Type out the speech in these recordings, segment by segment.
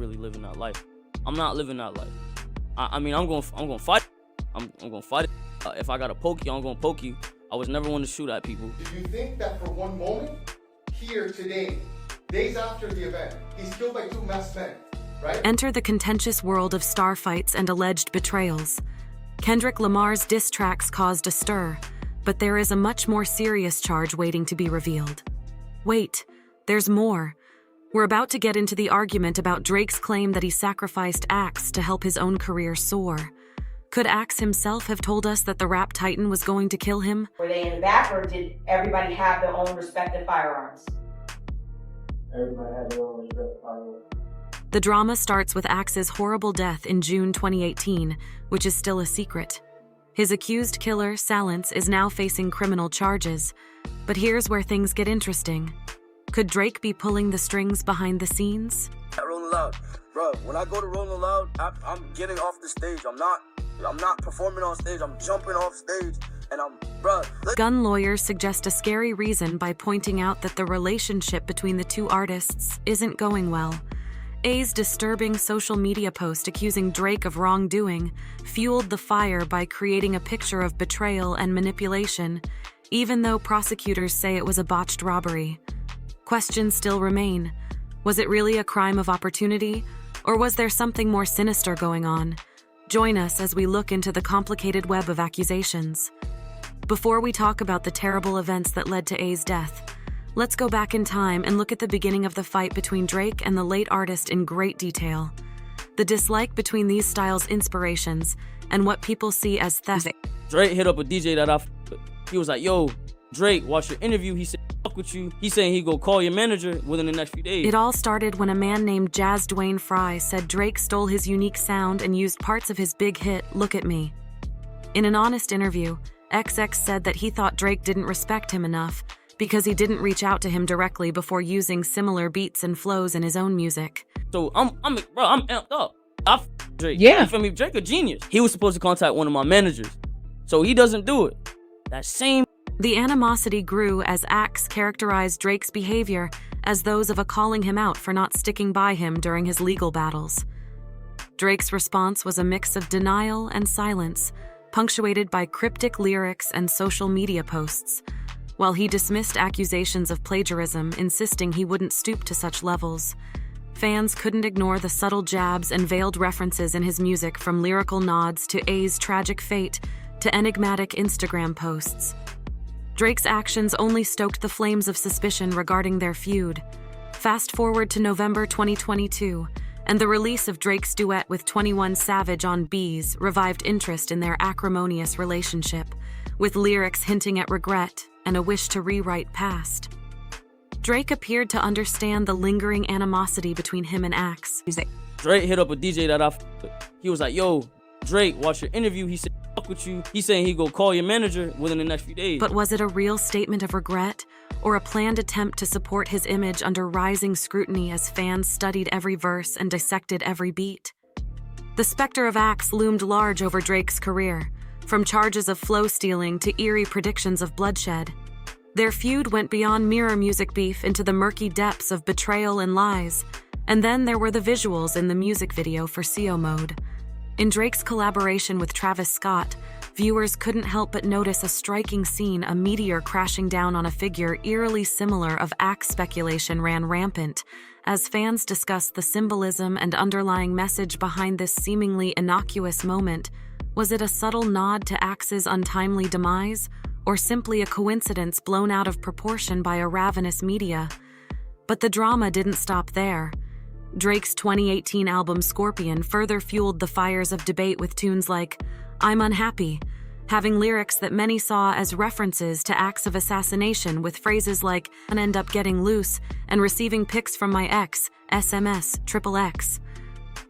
really living that life. I'm not living that life. I mean, I'm gonna fight. I'm gonna fight it. If I gotta poke you, I'm gonna poke you. I was never one to shoot at people. Do you think that for one moment, here today, days after the event, he's killed by two masked men, right? Enter the contentious world of star fights and alleged betrayals. Kendrick Lamar's diss tracks caused a stir, but there is a much more serious charge waiting to be revealed. Wait, there's more. We're about to get into the argument about Drake's claim that he sacrificed Axe to help his own career soar. Could Axe himself have told us that the rap titan was going to kill him? Were they in the back, or did everybody have their own respective firearms? Everybody had their own respective firearms. The drama starts with Axe's horrible death in June 2018, which is still a secret. His accused killer, Salance, is now facing criminal charges. But here's where things get interesting. Could Drake be pulling the strings behind the scenes? Rolling Loud. Bro, when I go to Rolling Loud, I'm getting off the stage. I'm not performing on stage. I'm jumping off stage. And Gun lawyers suggest a scary reason by pointing out that the relationship between the two artists isn't going well. A's disturbing social media post accusing Drake of wrongdoing fueled the fire by creating a picture of betrayal and manipulation, even though prosecutors say it was a botched robbery. Questions still remain. Was it really a crime of opportunity, or was there something more sinister going on? Join us as we look into the complicated web of accusations. Before we talk about the terrible events that led to A's death, let's go back in time and look at the beginning of the fight between Drake and the late artist in great detail. The dislike between these styles' inspirations and what people see as theft. Drake hit up a DJ that he was like, yo, Drake, watch your interview. He said, fuck with you. He's saying he go call your manager within the next few days. It all started when a man named Jazz Dwayne Fry said Drake stole his unique sound and used parts of his big hit, Look at Me. In an honest interview, XX said that he thought Drake didn't respect him enough because he didn't reach out to him directly before using similar beats and flows in his own music. So I'm amped up. Drake. Yeah. You feel me? Drake a genius. He was supposed to contact one of my managers, so he doesn't do it. That same. The animosity grew as Axe characterized Drake's behavior as those of a calling him out for not sticking by him during his legal battles. Drake's response was a mix of denial and silence, punctuated by cryptic lyrics and social media posts, while he dismissed accusations of plagiarism, insisting he wouldn't stoop to such levels. Fans couldn't ignore the subtle jabs and veiled references in his music, from lyrical nods to A's tragic fate to enigmatic Instagram posts. Drake's actions only stoked the flames of suspicion regarding their feud. Fast forward to November 2022, and the release of Drake's duet with 21 Savage on Bees revived interest in their acrimonious relationship, with lyrics hinting at regret and a wish to rewrite past. Drake appeared to understand the lingering animosity between him and Axe. Drake hit up a DJ that he was like, yo, Drake, watch your interview. He said, fuck with you. He's saying he go call your manager within the next few days. But was it a real statement of regret, or a planned attempt to support his image under rising scrutiny as fans studied every verse and dissected every beat? The specter of Axe loomed large over Drake's career, from charges of flow stealing to eerie predictions of bloodshed. Their feud went beyond mirror music beef into the murky depths of betrayal and lies, and then there were the visuals in the music video for CO Mode. In Drake's collaboration with Travis Scott, viewers couldn't help but notice a striking scene, a meteor crashing down on a figure eerily similar of Axe. Speculation ran rampant as fans discussed the symbolism and underlying message behind this seemingly innocuous moment. Was it a subtle nod to Axe's untimely demise, or simply a coincidence blown out of proportion by a ravenous media? But the drama didn't stop there. Drake's 2018 album Scorpion further fueled the fires of debate with tunes like I'm Unhappy, having lyrics that many saw as references to acts of assassination, with phrases like "I end up getting loose" and "receiving pics from my ex, SMS, XXX."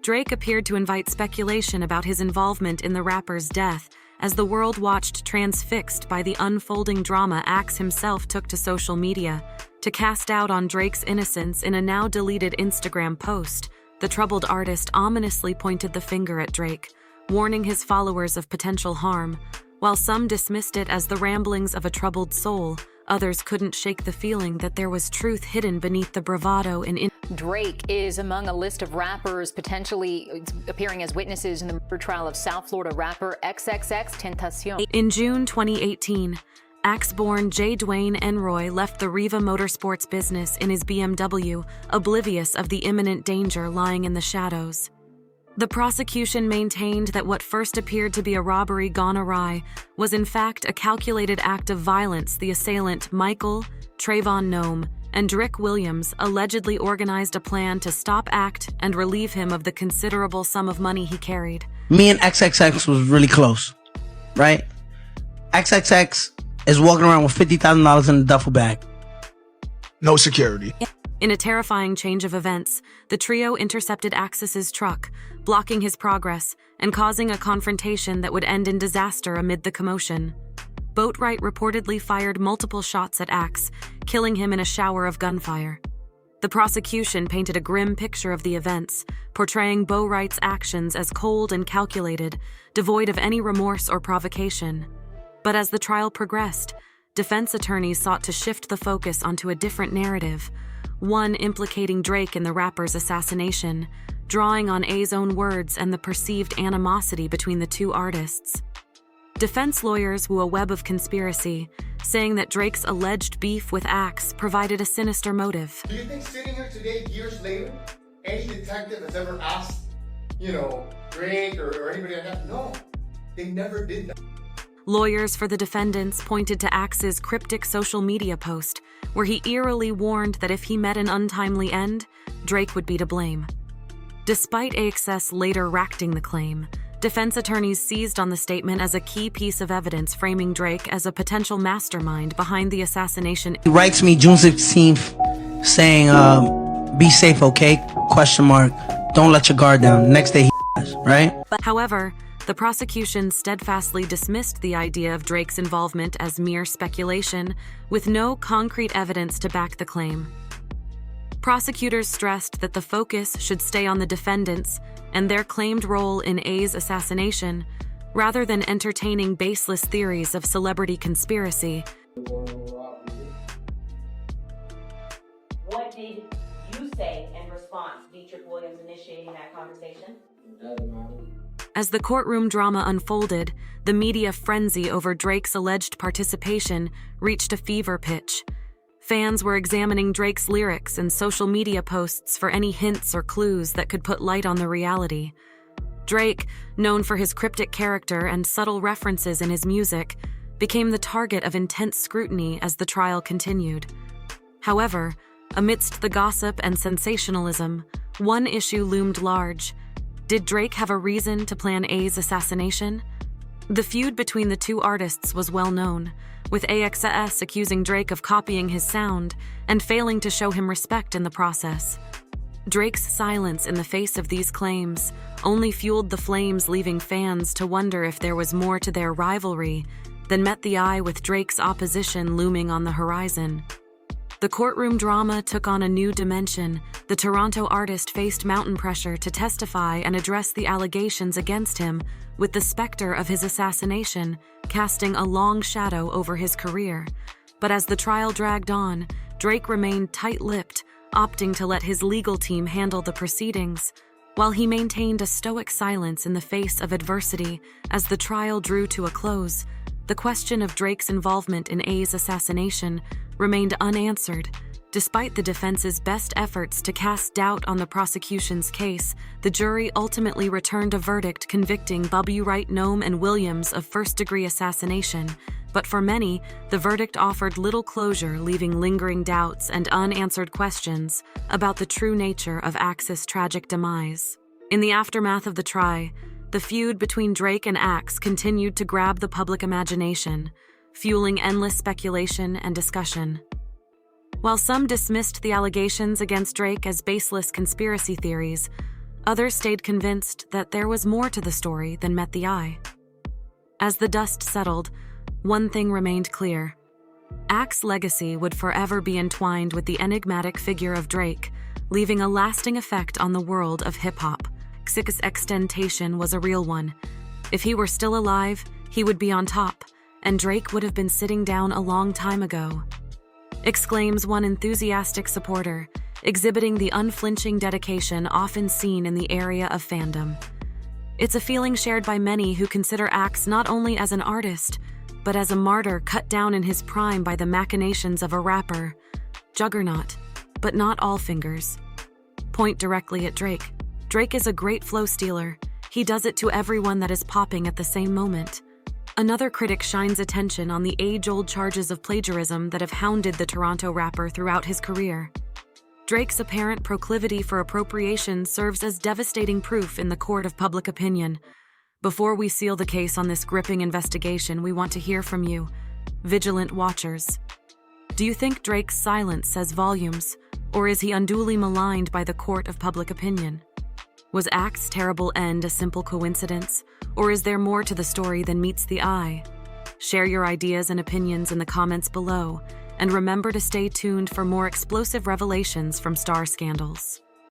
Drake appeared to invite speculation about his involvement in the rapper's death, as the world watched transfixed by the unfolding drama. Axe himself took to social media to cast doubt on Drake's innocence. In a now-deleted Instagram post, the troubled artist ominously pointed the finger at Drake, warning his followers of potential harm. While some dismissed it as the ramblings of a troubled soul, Others couldn't shake the feeling that there was truth hidden beneath the bravado and Drake is among a list of rappers potentially appearing as witnesses in the murder trial of South Florida rapper XXXTentacion. In June 2018, Axe-born J. Dwayne Enroy left the Riva Motorsports business in his BMW, oblivious of the imminent danger lying in the shadows. The prosecution maintained that what first appeared to be a robbery gone awry was in fact a calculated act of violence the assailant Michael Trayvon Nome and Drick Williams allegedly organized a plan to stop Act and relieve him of the considerable sum of money he carried. Me and XXX was really close, right? XXX is walking around with $50,000 in a duffel bag. No security. In a terrifying change of events, the trio intercepted Axis's truck, blocking his progress and causing a confrontation that would end in disaster amid the commotion. Boatwright reportedly fired multiple shots at Axe, killing him in a shower of gunfire. The prosecution painted a grim picture of the events, portraying Boatwright's actions as cold and calculated, devoid of any remorse or provocation. But as the trial progressed, defense attorneys sought to shift the focus onto a different narrative, one implicating Drake in the rapper's assassination, drawing on A's own words and the perceived animosity between the two artists. Defense lawyers wove a web of conspiracy, saying that Drake's alleged beef with Axe provided a sinister motive. Do you think sitting here today, years later, any detective has ever asked, Drake or anybody like that? No, they never did that. Lawyers for the defendants pointed to Axe's cryptic social media post, where he eerily warned that if he met an untimely end, Drake would be to blame. Despite AXS later retracting the claim, defense attorneys seized on the statement as a key piece of evidence framing Drake as a potential mastermind behind the assassination. He writes me June 16th saying, be safe, okay? ? Don't let your guard down. Next day he right? However, the prosecution steadfastly dismissed the idea of Drake's involvement as mere speculation, with no concrete evidence to back the claim. Prosecutors stressed that the focus should stay on the defendants and their claimed role in A's assassination, rather than entertaining baseless theories of celebrity conspiracy. What did you say in response to Dietrich Williams initiating that conversation? As the courtroom drama unfolded, the media frenzy over Drake's alleged participation reached a fever pitch. Fans were examining Drake's lyrics and social media posts for any hints or clues that could put light on the reality. Drake, known for his cryptic character and subtle references in his music, became the target of intense scrutiny as the trial continued. However, amidst the gossip and sensationalism, one issue loomed large. Did Drake have a reason to plan A's assassination? The feud between the two artists was well known, with AXS accusing Drake of copying his sound and failing to show him respect in the process. Drake's silence in the face of these claims only fueled the flames, leaving fans to wonder if there was more to their rivalry than met the eye, with Drake's opposition looming on the horizon. The courtroom drama took on a new dimension. The Toronto artist faced mountain pressure to testify and address the allegations against him, with the specter of his assassination casting a long shadow over his career. But as the trial dragged on, Drake remained tight-lipped, opting to let his legal team handle the proceedings, while he maintained a stoic silence in the face of adversity. As the trial drew to a close, the question of Drake's involvement in A's assassination remained unanswered. Despite the defense's best efforts to cast doubt on the prosecution's case, the jury ultimately returned a verdict convicting Boatwright, Nome, and Williams of first-degree assassination. But for many, the verdict offered little closure, leaving lingering doubts and unanswered questions about the true nature of Axe's tragic demise. In the aftermath of the trial, the feud between Drake and Axe continued to grab the public imagination, fueling endless speculation and discussion. While some dismissed the allegations against Drake as baseless conspiracy theories, others stayed convinced that there was more to the story than met the eye. As the dust settled, one thing remained clear. Axe's legacy would forever be entwined with the enigmatic figure of Drake, leaving a lasting effect on the world of hip-hop. XXXTentacion was a real one. If he were still alive, he would be on top, and Drake would have been sitting down a long time ago. exclaims one enthusiastic supporter, exhibiting the unflinching dedication often seen in the area of fandom. It's a feeling shared by many who consider Axe not only as an artist, but as a martyr cut down in his prime by the machinations of a rapper. Juggernaut, but not all fingers. Point directly at Drake. Drake is a great flow stealer. He does it to everyone that is popping at the same moment. Another critic shines attention on the age-old charges of plagiarism that have hounded the Toronto rapper throughout his career. Drake's apparent proclivity for appropriation serves as devastating proof in the court of public opinion. Before we seal the case on this gripping investigation, we want to hear from you, vigilant watchers. Do you think Drake's silence says volumes, or is he unduly maligned by the court of public opinion? Was Axe's terrible end a simple coincidence, or is there more to the story than meets the eye? Share your ideas and opinions in the comments below, and remember to stay tuned for more explosive revelations from Star Scandals.